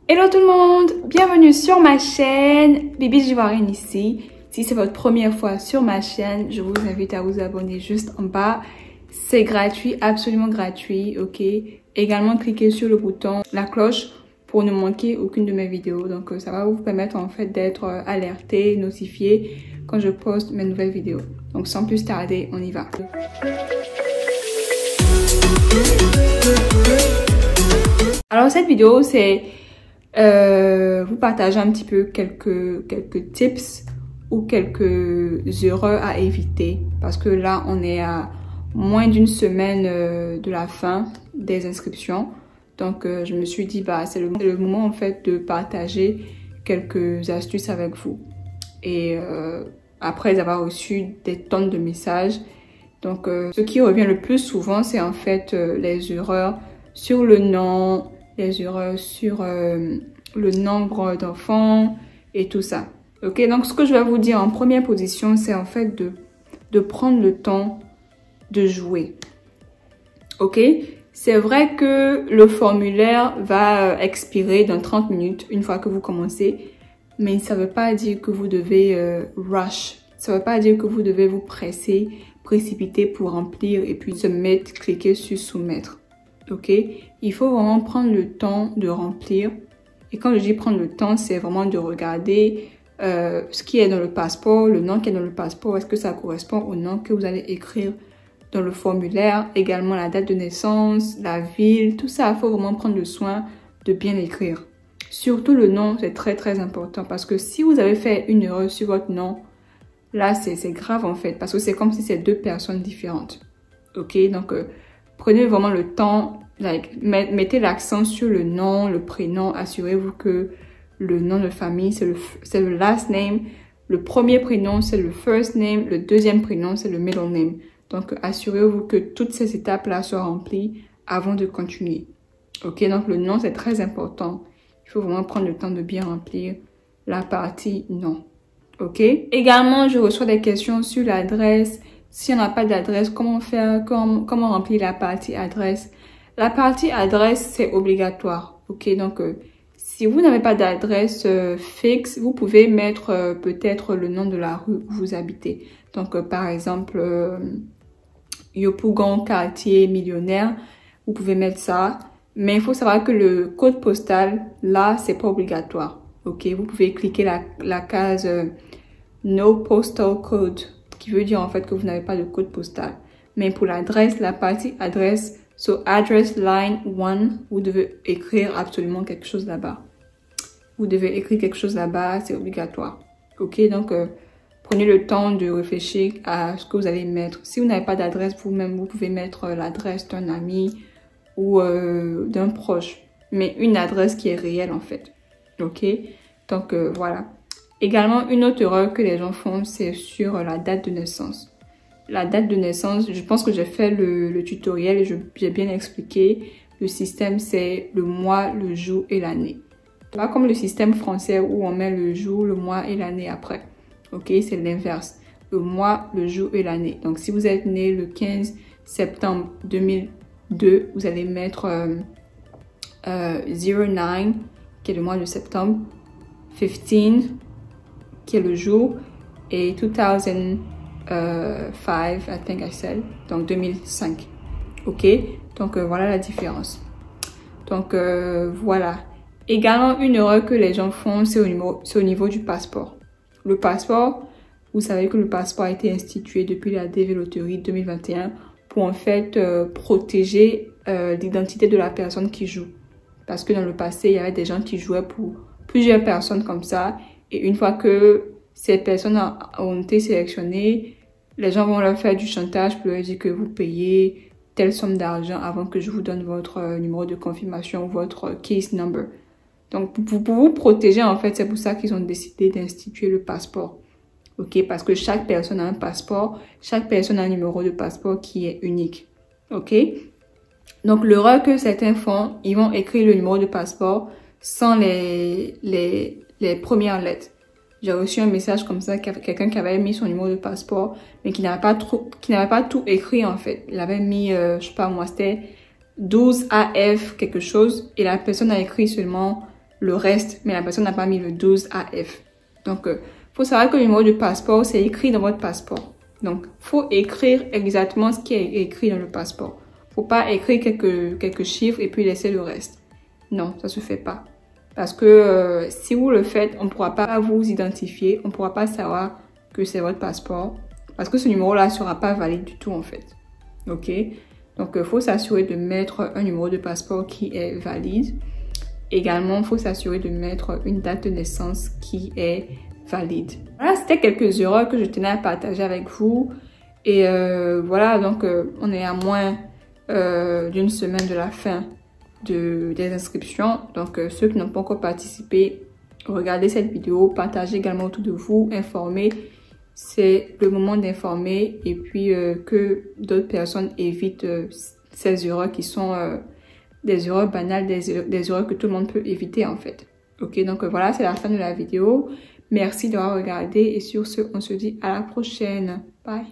Hello tout le monde, bienvenue sur ma chaîne, Bibi Ivoirienne ici. Si c'est votre première fois sur ma chaîne, je vous invite à vous abonner juste en bas. C'est gratuit, absolument gratuit, ok. Également, cliquez sur le bouton, la cloche, pour ne manquer aucune de mes vidéos. Donc ça va vous permettre en fait d'être alerté, notifié quand je poste mes nouvelles vidéos. Donc sans plus tarder, on y va. Alors cette vidéo, c'est vous partager un petit peu quelques tips ou quelques erreurs à éviter, parce que là on est à moins d'une semaine de la fin des inscriptions. Donc je me suis dit bah c'est le moment en fait de partager quelques astuces avec vous. Et après avoir reçu des tonnes de messages, donc ce qui revient le plus souvent, c'est en fait les erreurs sur le nom, les erreurs sur le nombre d'enfants et tout ça. Ok, donc ce que je vais vous dire en première position, c'est en fait de prendre le temps de jouer. Ok, c'est vrai que le formulaire va expirer dans 30 minutes une fois que vous commencez, mais ça ne veut pas dire que vous devez rush. Ça ne veut pas dire que vous devez vous précipiter pour remplir et puis cliquer sur soumettre. Ok, il faut vraiment prendre le temps de remplir. Et quand je dis prendre le temps, c'est vraiment de regarder ce qui est dans le passeport, le nom qui est dans le passeport, est-ce que ça correspond au nom que vous allez écrire dans le formulaire, également la date de naissance, la ville, tout ça, il faut vraiment prendre le soin de bien écrire. Surtout le nom, c'est très important, parce que si vous avez fait une erreur sur votre nom, là c'est grave en fait, parce que c'est comme si c'est deux personnes différentes. Ok, donc prenez vraiment le temps, mettez l'accent sur le nom, le prénom, assurez-vous que le nom de famille c'est le last name, le premier prénom c'est le first name, le deuxième prénom c'est le middle name. Donc assurez-vous que toutes ces étapes-là soient remplies avant de continuer. Ok, donc le nom c'est très important. Il faut vraiment prendre le temps de bien remplir la partie nom. Ok. Également, je reçois des questions sur l'adresse. Si on n'a pas d'adresse, comment faire, comment remplir la partie adresse? La partie adresse, c'est obligatoire. Ok, donc si vous n'avez pas d'adresse fixe, vous pouvez mettre peut-être le nom de la rue où vous habitez. Donc par exemple, Yopougon, quartier millionnaire, vous pouvez mettre ça. Mais il faut savoir que le code postal, là, c'est pas obligatoire. Ok, vous pouvez cliquer la case No Postal Code, qui veut dire en fait que vous n'avez pas de code postal. Mais pour l'adresse, la partie adresse, so address line 1, vous devez écrire absolument quelque chose là-bas. Vous devez écrire quelque chose là-bas, c'est obligatoire. Ok, donc prenez le temps de réfléchir à ce que vous allez mettre. Si vous n'avez pas d'adresse vous-même, vous pouvez mettre l'adresse d'un ami ou d'un proche, mais une adresse qui est réelle en fait. Ok, donc voilà. Également, une autre erreur que les gens font, c'est sur la date de naissance. La date de naissance, je pense que j'ai fait le tutoriel et j'ai bien expliqué. Le système, c'est le mois, le jour et l'année. Pas comme le système français où on met le jour, le mois et l'année après. Ok, c'est l'inverse. Le mois, le jour et l'année. Donc, si vous êtes né le 15 septembre 2002, vous allez mettre 09, qui est le mois de septembre, 15, qui est le jour, et 2005, I think I said, donc 2005. Ok, donc voilà la différence. Donc voilà. Également, une erreur que les gens font, c'est au niveau du passeport. Le passeport, vous savez que le passeport a été institué depuis la DV Loterie 2021 pour en fait protéger l'identité de la personne qui joue. Parce que dans le passé, il y avait des gens qui jouaient pour plusieurs personnes comme ça. Et une fois que ces personnes ont été sélectionnées, les gens vont leur faire du chantage pour leur dire que vous payez telle somme d'argent avant que je vous donne votre numéro de confirmation ou votre case number. Donc, pour vous protéger, en fait, c'est pour ça qu'ils ont décidé d'instituer le passeport. Ok, parce que chaque personne a un passeport, chaque personne a un numéro de passeport qui est unique. Ok, donc l'erreur que certains font, ils vont écrire le numéro de passeport sans les premières lettres. J'ai reçu un message comme ça, quelqu'un qui avait mis son numéro de passeport, mais qui n'avait pas tout écrit en fait. Il avait mis, je sais pas moi, c'était 12 AF quelque chose, et la personne a écrit seulement le reste, mais la personne n'a pas mis le 12AF. Donc, faut savoir que le numéro de passeport, c'est écrit dans votre passeport. Donc, faut écrire exactement ce qui est écrit dans le passeport. Faut pas écrire quelques chiffres et puis laisser le reste. Non, ça se fait pas. Parce que si vous le faites, on ne pourra pas vous identifier, on ne pourra pas savoir que c'est votre passeport. Parce que ce numéro-là ne sera pas valide du tout en fait. Ok? Donc, il faut s'assurer de mettre un numéro de passeport qui est valide. Également, il faut s'assurer de mettre une date de naissance qui est valide. Voilà, c'était quelques erreurs que je tenais à partager avec vous. Et voilà, donc on est à moins d'une semaine de la fin des inscriptions. Donc, ceux qui n'ont pas encore participé, regardez cette vidéo, partagez également autour de vous, informez. C'est le moment d'informer et puis que d'autres personnes évitent ces erreurs qui sont des erreurs banales, des erreurs que tout le monde peut éviter en fait. Ok, donc voilà, c'est la fin de la vidéo. Merci d'avoir regardé et sur ce, on se dit à la prochaine. Bye.